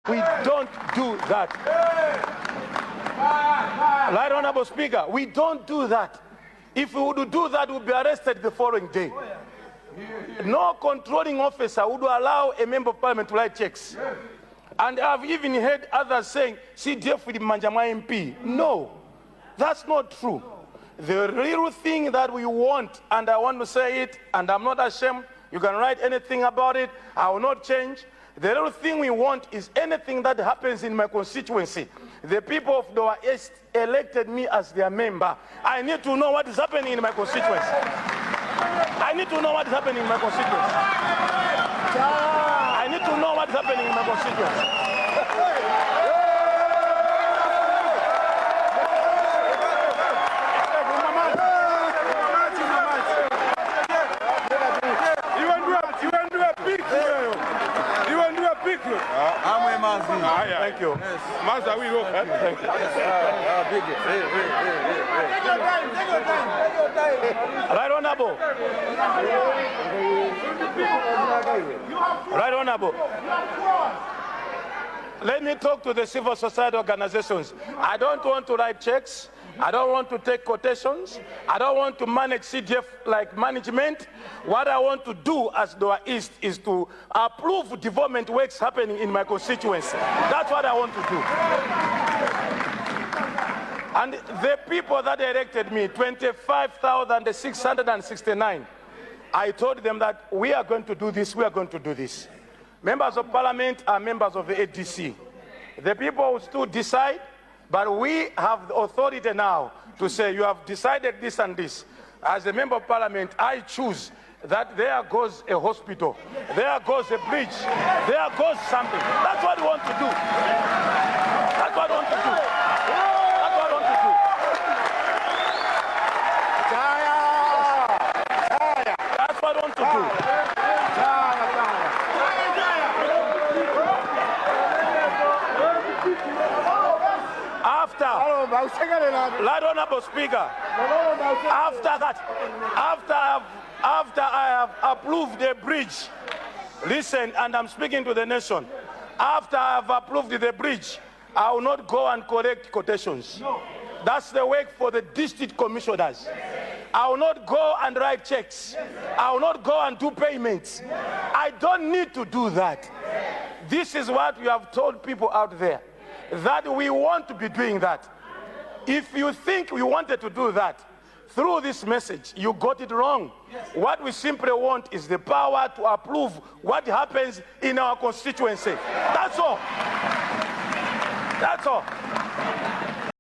We don't do that. Right, Honorable Speaker, we don't do that. If we would do that, we would be arrested the following day. No controlling officer would allow a member of parliament to write checks. And I've even heard others saying, CDF with Manjama MP. No, that's not true. The real thing that we want, and I want to say it, and I'm not ashamed, you can write anything about it, I will not change. The real thing we want is anything that happens in my constituency. The people of Doha East elected me as their member. I need to know what is happening in my constituency. I need to know what is happening in my constituency. I need to know what is happening in my constituency. Thank you. Master, we look. Thank you. Right Honorable. Right Honorable. Let me talk to the civil society organizations. I don't want to write checks. I don't want to take quotations. I don't want to manage CDF like management. What I want to do as Doha East is to approve development works happening in my constituency. That's what I want to do. And the people that elected me, 25,669, I told them that we are going to do this, we are going to do this. Members of parliament are members of the ADC. The people will still decide, but we have the authority now to say, you have decided this and this. As a member of parliament, I choose that there goes a hospital, there goes a bridge, there goes something. That's what we want to do. That's what we want to do. That's what we want to do. That's what we want to do. Right Honorable Speaker, after I have approved the bridge, listen, and I'm speaking to the nation, after I have approved the bridge, I will not go and collect quotations. No. That's the work for the district commissioners. I will not go and write checks. I will not go and do payments. I don't need to do that. This is what we have told people out there, that we want to be doing that. If you think we wanted to do that, through this message, you got it wrong. Yes. What we simply want is the power to approve what happens in our constituency. That's all. That's all.